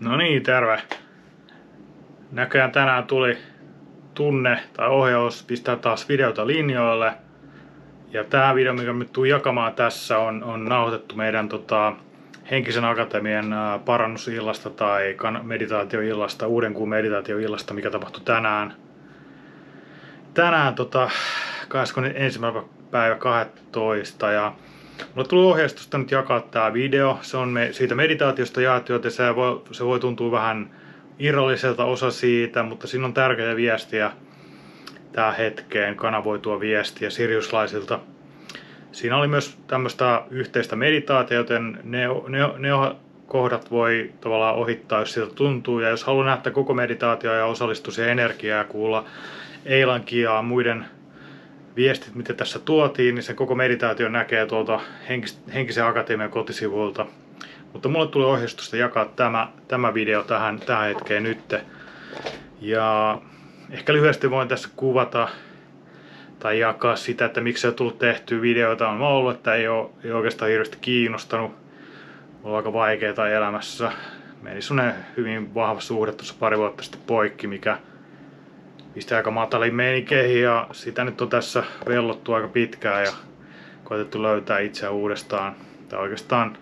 No niin, terve. Näköjään tänään tuli tunne tai ohjaus pistää taas videota linjoille. Ja tää video, mikä me tuun jakamaan tässä, on nauhoitettu meidän Henkisen Akatemian parannusillasta tai meditaatioillasta, uuden kuun meditaatioillasta, mikä tapahtui tänään. Tänään 21. päivä 12. Ja mulle tuli ohjeistusta nyt jakaa tää video. Se on siitä meditaatiosta jaettu, joten se voi tuntua vähän irralliselta osa siitä, mutta siinä on tärkeitä viestiä tää hetkeen, kanavoitua viestiä siriuslaisilta. Siinä oli myös tämmöistä yhteistä meditaatiota, joten ne kohdat voi tavallaan ohittaa, jos siltä tuntuu. Ja jos haluaa nähdä koko meditaatio ja osallistua siihen energiaan ja kuulla Eilankin ja muiden viestit, mitä tässä tuotiin, niin se koko meditaatio näkee tuolta Henkisen Akatemian kotisivuilta. Mutta mulle tuli ohjeistusta jakaa tämä video tähän hetkeen nyt. Ja ehkä lyhyesti voin tässä kuvata tai jakaa sitä, että miksi se on tullut tehtyä videoita on ollut, että ei oikeastaan hirveästi kiinnostanut. Mulla on aika vaikeaa elämässä. Meni semmonen hyvin vahva suhde tuossa pari vuotta sitten poikki, mikä pisti aika mataliin meinikeihin, ja sitä nyt on tässä vellottu aika pitkään ja koetettu löytää itseä uudestaan. Tai oikeastaan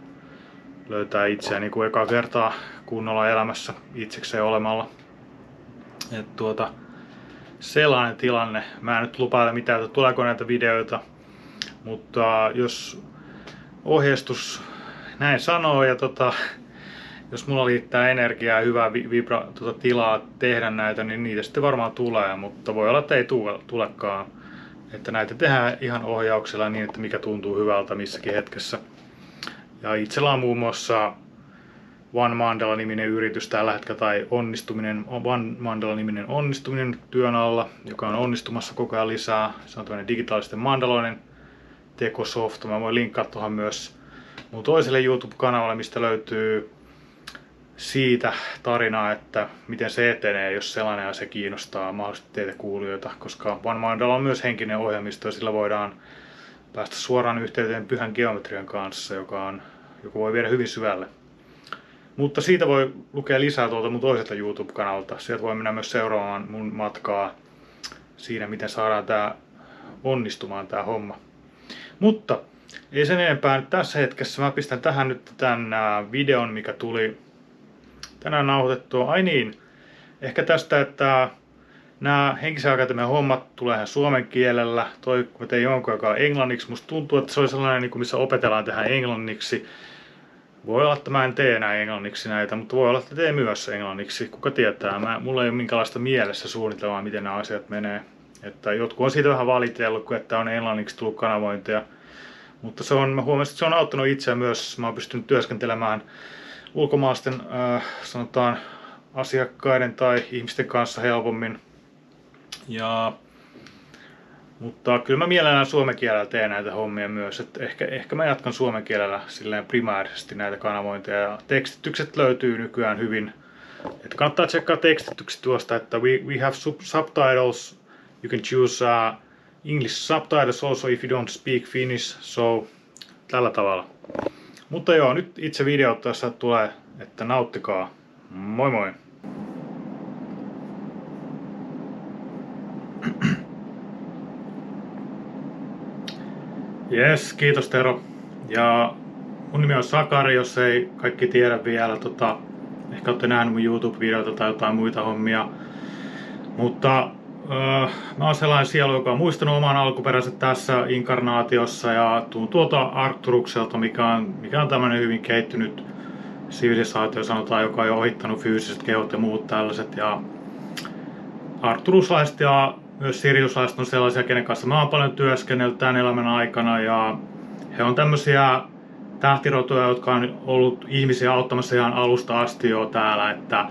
löytää itseä niin kuin ekaa kertaa kunnolla elämässä itsekseen olemalla. Sellainen tilanne. Mä en nyt lupaile mitään, että tuleeko näitä videoita, mutta jos ohjeistus näin sanoo ja jos mulla liittää energiaa ja hyvää tilaa tehdä näitä, niin niitä sitten varmaan tulee, mutta voi olla, että ei tulekaan. Että näitä tehdään ihan ohjauksella niin, että mikä tuntuu hyvältä missäkin hetkessä. Ja itsellä on muun muassa One Mandala-niminen yritys tällä hetkellä, tai One Mandala-niminen onnistuminen työn alla, joka on onnistumassa koko ajan lisää. Se on tämmöinen digitaalisten mandaloiden tekosoft. Mä voin linkkaa tuohon myös mun toiselle YouTube-kanavalle, mistä löytyy siitä tarinaa, että miten se etenee, jos sellainen asia kiinnostaa mahdollisesti teitä kuulijoita, koska One Mandala on myös henkinen ohjelmisto ja sillä voidaan päästä suoraan yhteyteen pyhän geometrian kanssa, joka voi viedä hyvin syvälle. Mutta siitä voi lukea lisää tuolta mun toiselta YouTube-kanavalta. Sieltä voi mennä myös seuraamaan mun matkaa siinä, miten saadaan tää onnistumaan tää homma. Mutta ei sen enempää nyt tässä hetkessä. Mä pistän tähän nyt tämän videon, mikä tuli tänään nauhoitettua. Ai niin, ehkä tästä, että nämä Henkisen Akatemian hommat tulee ihan suomen kielellä. Mä tein jonkun, joka on englanniksi. Musta tuntuu, että se oli sellainen, missä opetellaan tehdä englanniksi. Voi olla, että mä en tee enää englanniksi näitä, mutta voi olla, että teen myös englanniksi. Kuka tietää, mulla ei ole minkäänlaista mielessä suunnitelmaa, miten nämä asiat menee. Että jotkut on siitä vähän valitellut, että on englanniksi tullut kanavointia. Mutta mä huomasin, että se on auttanut itseä myös. Mä oon pystynyt työskentelemään ulkomaalaisten sanotaan asiakkaiden tai ihmisten kanssa helpommin. Mutta kyllä mä mielellään suomen kielellä teen näitä hommia myös. Että ehkä mä jatkan suomen kielellä silleen primäärisesti näitä kanavointeja. Ja tekstitykset löytyy nykyään hyvin. Että kannattaa tsekkaa tekstitykset tuosta, että we have subtitles. You can choose English subtitles also if you don't speak Finnish. So tällä tavalla. Mutta joo, nyt itse video tässä tulee, että nauttikaa. Moi moi! Jes, kiitos Tero. Ja mun nimi on Sakari, jos ei kaikki tiedä vielä. Ehkä olette nähnyt mun YouTube-videoita tai jotain muita hommia. Mutta mä oon sellainen sielu, joka on muistanut oman alkuperäiset tässä inkarnaatiossa. Ja tuun tuolta Arcturukselta, mikä on tämmönen hyvin kehittynyt sivilisaatio, sanotaan, joka on jo ohittanut fyysiset kehot ja muut tällaiset. Ja arcturuslaiset ja myös siriuslaiset on sellaisia, kenen kanssa mä oon paljon työskennellyt tämän elämän aikana, ja he on tämmöisiä tähtirotuja, jotka on ollut ihmisiä auttamassa ihan alusta asti jo täällä, että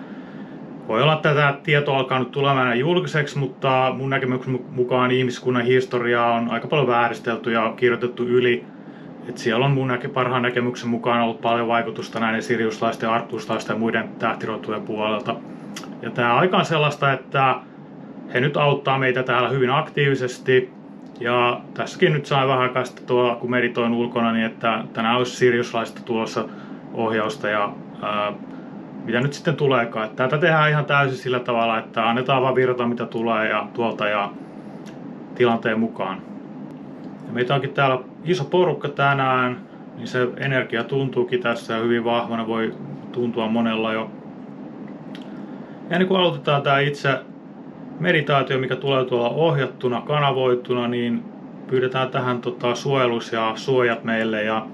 voi olla, että tämä tieto alkaa nyt tulemaan julkiseksi, mutta mun näkemyksen mukaan ihmiskunnan historiaa on aika paljon vääristelty ja kirjoitettu yli. Et siellä on mun parhaan näkemyksen mukaan ollut paljon vaikutusta näiden siriuslaisten, arcturuslaisten ja muiden tähtirotujen puolelta. Ja tää aika on sellaista, että he nyt auttaa meitä täällä hyvin aktiivisesti. Ja tässäkin nyt sain vähän aikaa sitten tuolla, kun meditoin ulkona, niin että tänään olisi siriuslaista tulossa ohjausta ja mitä nyt sitten tuleekaan. Että tätä tehdään ihan täysin sillä tavalla, että annetaan vaan virta mitä tulee ja tuolta ja tilanteen mukaan. Ja meitä onkin täällä iso porukka tänään, niin se energia tuntuukin tässä hyvin vahvana, voi tuntua monella jo. Ja niin kun aloitetaan tämä itse meditaatio, mikä tulee tuolla ohjattuna, kanavoituna, niin pyydetään tähän suojelus ja suojat meille. Ja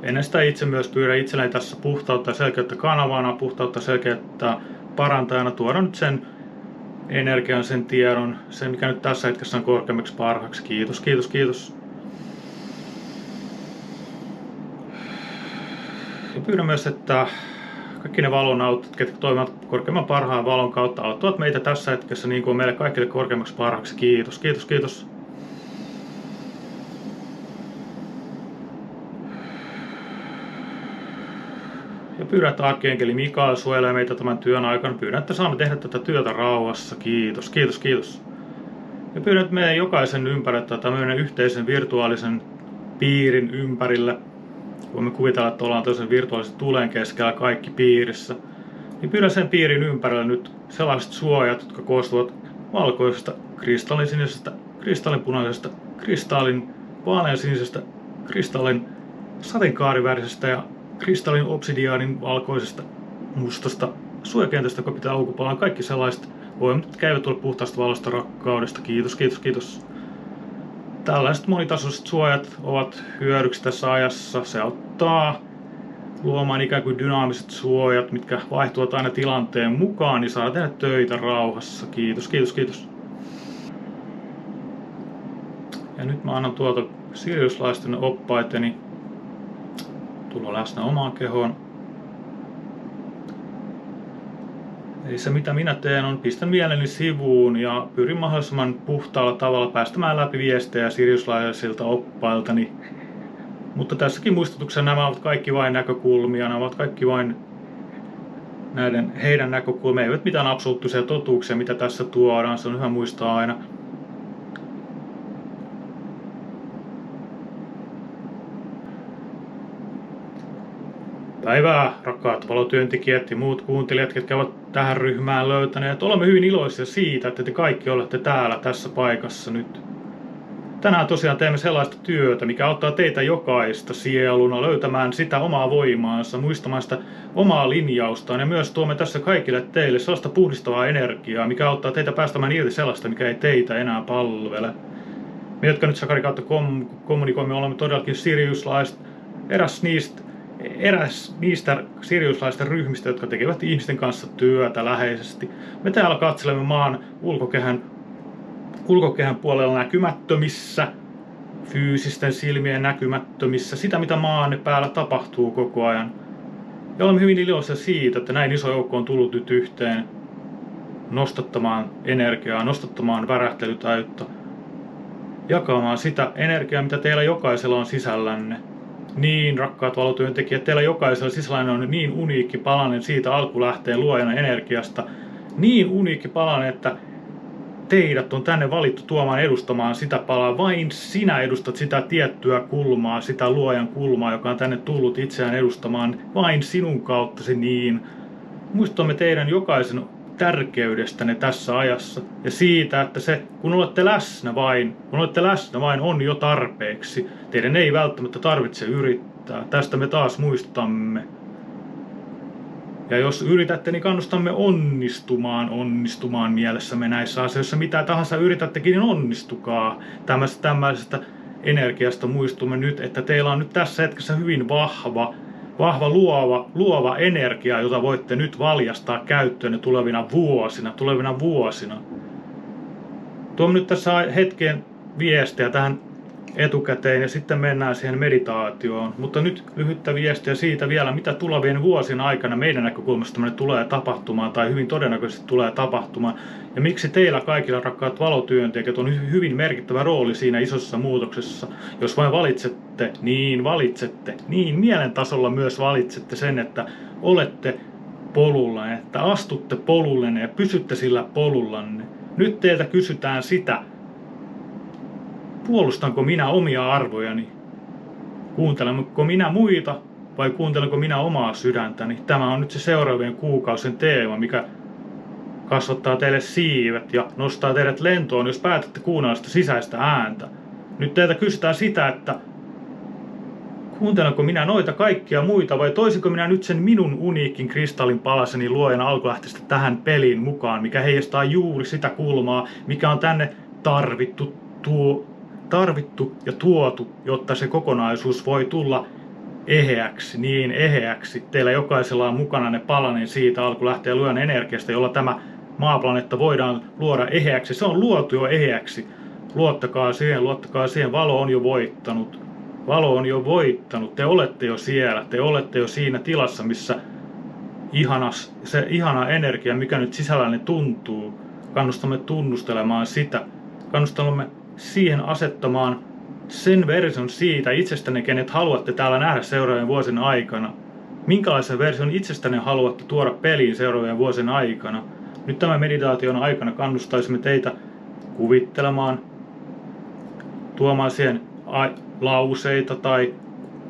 ennen sitä itse myös pyydän itselleni tässä puhtautta ja selkeyttä kanavana, puhtautta ja selkeyttä parantajana. Tuoda nyt sen energian, sen tiedon, sen mikä nyt tässä hetkessä on korkeammaksi parhaaksi. Kiitos, kiitos, kiitos. Ja pyydän myös, että kaikki ne valonauttajat, ketkä toimivat korkeamman parhaan valon kautta, auttavat meitä tässä hetkessä niin kuin meille kaikille korkeammaksi parhaaksi. Kiitos, kiitos, kiitos. Ja pyydän, että arkienkeli Mikael suojelee meitä tämän työn aikana. Pyydän, että saamme tehdä tätä työtä rauhassa. Kiitos, kiitos, kiitos. Ja pyydän, että meidän jokaisen ympärillä tämmöinen yhteisen virtuaalisen piirin ympärille. Voimme kuvitella, että ollaan toisen virtuaalisen tulen keskellä kaikki piirissä. Niin pyydän sen piirin ympärillä nyt sellaiset suojat, jotka koostuvat valkoisesta, kristallinsinisestä, kristallinpunaisesta, kristallin vaaleansinisestä, kristallin sateenkaarivärisestä ja kristallin obsidiaanin valkoisesta, mustasta suojakentästä, joka pitää ulkopuolella. Kaikki sellaiset voimat, jotka eivät ole puhtaasta valosta rakkaudesta. Kiitos, kiitos, kiitos. Tällaiset monitasoiset suojat ovat hyödyksi tässä ajassa. Se auttaa luomaan ikään kuin dynaamiset suojat, mitkä vaihtuvat aina tilanteen mukaan, niin saa tehdä töitä rauhassa. Kiitos, kiitos, kiitos. Ja nyt mä annan tuolta siriuslaisten oppaiteni tulla läsnä omaan kehoon. Eli se mitä minä teen on pistän mieleni sivuun ja pyrin mahdollisimman puhtaalla tavalla päästämään läpi viestejä siriuslaisilta oppailtani. Mutta tässäkin muistutuksena nämä ovat kaikki vain näkökulmia, nämä ovat kaikki vain heidän näkökulmia, eivät mitään absoluuttisia totuuksia, mitä tässä tuodaan, se on hyvä muistaa aina. Päivää, rakkaat valotyöntekijät ja muut kuuntelijat, jotka ovat tähän ryhmään löytäneet. Olemme hyvin iloisia siitä, että te kaikki olette täällä tässä paikassa nyt. Tänään tosiaan teemme sellaista työtä, mikä auttaa teitä jokaista sieluna löytämään sitä omaa voimaansa, muistamaan sitä omaa linjaustaan ja myös tuomme tässä kaikille teille sellaista puhdistavaa energiaa, mikä auttaa teitä päästämään irti sellaista, mikä ei teitä enää palvele. Me, jotka nyt Sakari kautta kommunikoimme, olemme todellakin siriuslaiset, eräs niistä siriuslaisten ryhmistä, jotka tekevät ihmisten kanssa työtä läheisesti. Me täällä katselemme maan ulkokehän puolella näkymättömissä, fyysisten silmien näkymättömissä, sitä mitä maan päällä tapahtuu koko ajan. Ja olemme hyvin iloisia siitä, että näin iso joukko on tullut nyt yhteen nostattamaan energiaa, nostattamaan värähtelytäyttä, jakamaan sitä energiaa, mitä teillä jokaisella on sisällänne. Niin, rakkaat valotyöntekijät, teillä jokaisella sisällänne on niin uniikki palanen siitä alkulähteen luojana energiasta, niin uniikki palanen, että teidät on tänne valittu tuomaan edustamaan sitä palaa. Vain sinä edustat sitä tiettyä kulmaa, sitä luojan kulmaa, joka on tänne tullut itseään edustamaan. Vain sinun kauttasi niin. Muistamme teidän jokaisen tärkeydestänne tässä ajassa ja siitä, että se, kun olette läsnä vain, on jo tarpeeksi. Teidän ei välttämättä tarvitse yrittää. Tästä me taas muistamme. Ja jos yritätte, niin kannustamme onnistumaan mielessämme näissä asioissa. Mitä tahansa yritättekin, niin onnistukaa. Tämmöisestä energiasta muistumme nyt, että teillä on nyt tässä hetkessä hyvin vahva luova energia, jota voitte nyt valjastaa käyttöön tulevina vuosina. Tuomme nyt tässä hetken viestiä tähän etukäteen ja sitten mennään siihen meditaatioon. Mutta nyt lyhyttä viestiä siitä vielä, mitä tulevien vuosien aikana meidän näkökulmasta tulee tapahtumaan tai hyvin todennäköisesti tulee tapahtumaan. Ja miksi teillä kaikilla rakkaat valotyöntekijät on hyvin merkittävä rooli siinä isossa muutoksessa. Jos vain valitsette, niin mielen tasolla myös valitsette sen, että olette polulla, että astutte polullenne ja pysytte sillä polullanne. Nyt teiltä kysytään sitä, puolustanko minä omia arvojani? Kuuntelenko minä muita vai kuuntelenko minä omaa sydäntäni? Tämä on nyt se seuraavien kuukausien teema, mikä kasvattaa teille siivet ja nostaa teidät lentoon, jos päätätte kuunnella sitä sisäistä ääntä. Nyt teiltä kysytään sitä, että kuuntelenko minä noita kaikkia muita vai toisinko minä nyt sen minun uniikin kristallin palaseni luojan alkulähteestä tähän peliin mukaan, mikä heijastaa juuri sitä kulmaa, mikä on tänne tarvittu ja tuotu, jotta se kokonaisuus voi tulla eheäksi, niin eheäksi. Teillä jokaisella on mukana ne palanen siitä alkulähteen luojan energiasta, jolla tämä maaplaneetta voidaan luoda eheäksi. Se on luotu jo eheäksi. Luottakaa siihen. Valo on jo voittanut. Valo on jo voittanut. Te olette jo siellä. Te olette jo siinä tilassa, missä se ihana energia, mikä nyt sisällänne tuntuu. Kannustamme tunnustelemaan sitä. Kannustamme siihen asettamaan sen version siitä itsestänne, kenet haluatte täällä nähdä seuraavien vuosien aikana. Minkälaisen version itsestänne haluatte tuoda peliin seuraavien vuosien aikana. Nyt tämän meditaation aikana kannustaisimme teitä kuvittelemaan, tuomaan siihen lauseita tai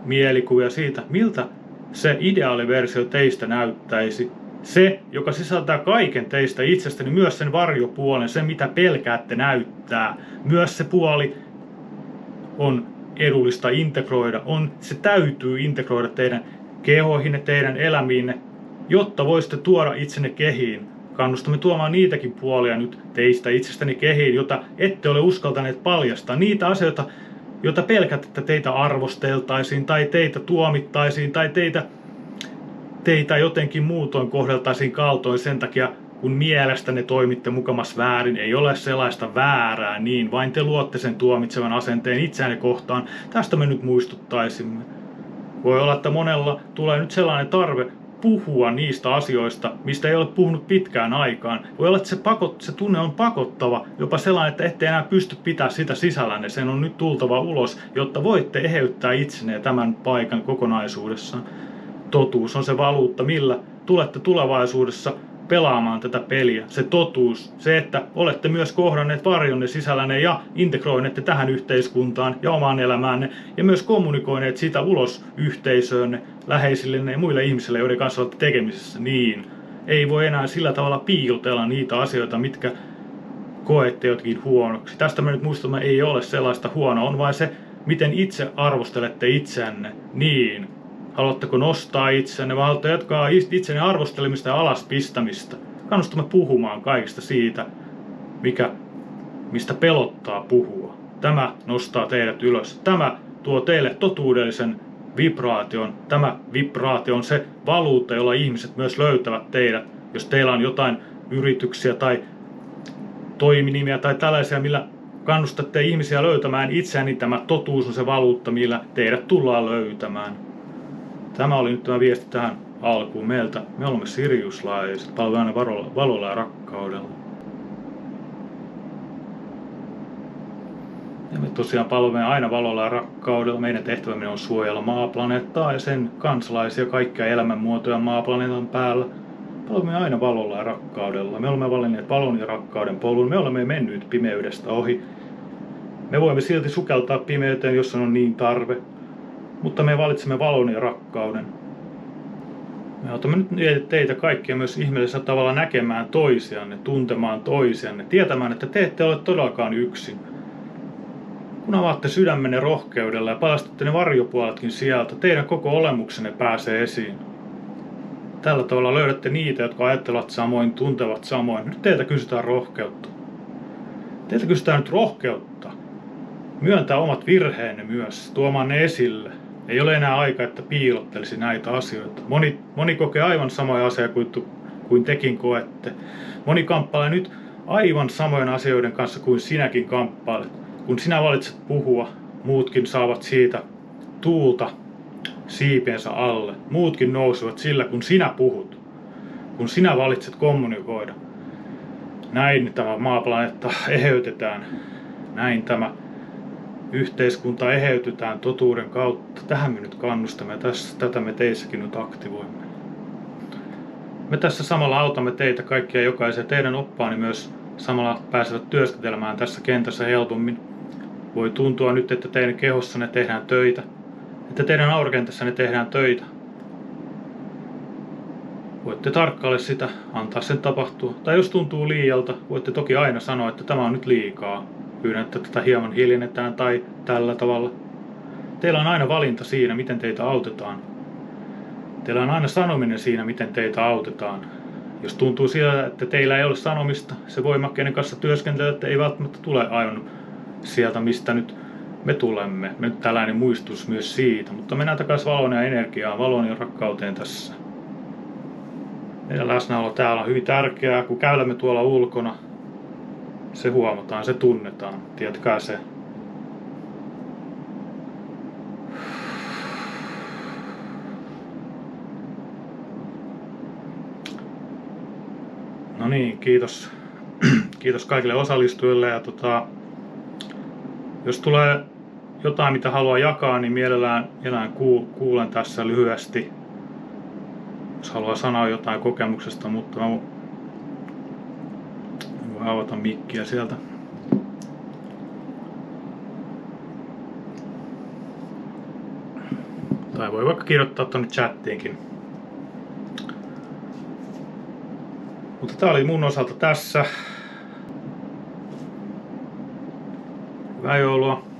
mielikuvia siitä, miltä se ideaaliversio teistä näyttäisi. Se, joka sisältää kaiken teistä itsestäni, myös sen varjopuolen, sen mitä pelkäätte näyttää. Myös se puoli on edullista integroida, se täytyy integroida teidän kehoihinne, teidän elämiinne, jotta voisitte tuoda itsenne kehiin. Kannustamme tuomaan niitäkin puolia nyt teistä itsestäni kehiin, jota ette ole uskaltaneet paljastaa. Niitä asioita, joita pelkät, että teitä arvosteltaisiin tai teitä tuomittaisiin tai teitä jotenkin muutoin kohdeltaisiin kaltoin sen takia, kun mielestänne toimitte mukamas väärin. Ei ole sellaista väärää, niin vain te luotte sen tuomitsevan asenteen itseänne kohtaan. Tästä me nyt muistuttaisimme. Voi olla, että monella tulee nyt sellainen tarve puhua niistä asioista, mistä ei ole puhunut pitkään aikaan. Voi olla, että se tunne on pakottava, jopa sellainen, että ette enää pysty pitämään sitä sisällänne. Sen on nyt tultava ulos, jotta voitte eheyttää itsenne tämän paikan kokonaisuudessaan. Totuus on se valuutta, millä tulette tulevaisuudessa pelaamaan tätä peliä. Se totuus, se, että olette myös kohdanneet varjonne sisällänne ja integroineet tähän yhteiskuntaan ja omaan elämäänne ja myös kommunikoineet sitä ulos yhteisöönne, läheisillenne ja muille ihmisille, joiden kanssa olette tekemisissä. Niin, ei voi enää sillä tavalla piilotella niitä asioita, mitkä koette jotkin huonoksi. Tästä me nyt muistamme, ei ole sellaista huonoa, on vain se, miten itse arvostelette itseänne. Niin. Haluatteko nostaa itsenne vai haluatte jatkaa itsenne arvostelemista ja alaspistämistä? Kannustamme puhumaan kaikesta siitä, mistä pelottaa puhua. Tämä nostaa teidät ylös. Tämä tuo teille totuudellisen vibraation. Tämä vibraatio on se valuutta, jolla ihmiset myös löytävät teidät. Jos teillä on jotain yrityksiä tai toiminimiä tai tällaisia, millä kannustatte ihmisiä löytämään itseään, niin tämä totuus on se valuutta, millä teidät tullaan löytämään. Tämä oli nyt tämä viesti tähän alkuun meiltä. Me olemme siriuslaiset, palvelemme aina valolla ja rakkaudella. Ja me tosiaan palvelemme aina valolla ja rakkaudella. Meidän tehtävämme on suojella maaplaneettaa ja sen kansalaisia, kaikkia elämänmuotoja maaplaneetan päällä. Palvelemme aina valolla ja rakkaudella. Me olemme valinneet valon ja rakkauden polun. Me olemme menneet pimeydestä ohi. Me voimme silti sukeltaa pimeyteen, jos on niin tarve. Mutta me valitsemme valon ja rakkauden. Me otamme nyt teitä kaikkia myös ihmeellisellä tavalla näkemään toisianne, tuntemaan toisianne, tietämään, että te ette ole todellakaan yksin. Kun avaatte sydämenne rohkeudella ja paljastatte ne varjopuoletkin sieltä, teidän koko olemuksenne pääsee esiin. Tällä tavalla löydätte niitä, jotka ajattelevat samoin, tuntevat samoin. Nyt teiltä kysytään rohkeutta. Teiltä kysytään nyt rohkeutta. Myöntää omat virheenne myös, tuomaan ne esille. Ei ole enää aika, että piilottelisi näitä asioita. Moni kokee aivan samoja asioita kuin tekin koette. Moni kamppailee nyt aivan samojen asioiden kanssa kuin sinäkin kamppailet. Kun sinä valitset puhua, muutkin saavat siitä tuulta siipiensä alle. Muutkin nousevat sillä, kun sinä puhut. Kun sinä valitset kommunikoida. Näin tämä maaplaneetta eheytetään. Näin tämä yhteiskunta eheytytään totuuden kautta. Tähän me nyt kannustamme ja tätä me teissäkin nyt aktivoimme. Me tässä samalla autamme teitä kaikkia jokaisia. Teidän oppaani myös samalla pääsevät työskentelemään tässä kentässä helpommin. Voi tuntua nyt, että teidän kehossanne tehdään töitä. että teidän aurinkentässänne tehdään töitä. Voitte tarkkailla sitä, antaa sen tapahtua. Tai jos tuntuu liialta, voitte toki aina sanoa, että tämä on nyt liikaa. Pyydän, että tätä hieman hiljennetään tai tällä tavalla. Teillä on aina valinta siinä, miten teitä autetaan. Teillä on aina sanominen siinä, miten teitä autetaan. Jos tuntuu siltä, että teillä ei ole sanomista, se voimakkeiden kanssa työskentelyt ei välttämättä tule aivan sieltä, mistä nyt me tulemme. Nyt tällainen muistutus myös siitä, mutta mennään takaisin valon ja energiaan, valon ja rakkauteen tässä. Meidän läsnäolo täällä on hyvin tärkeää, kun käylemme tuolla ulkona. Se huomataan, se tunnetaan, tietkää se. No niin, kiitos. Kiitos kaikille osallistujille ja jos tulee jotain mitä haluaa jakaa, niin mielellään kuulen tässä lyhyesti. Jos haluaa sanoa jotain kokemuksesta, mutta mä voin avata mikkiä sieltä. Tai voi vaikka kirjoittaa tonne chattiinkin. Mutta tää oli mun osalta tässä. Hyvää joulua.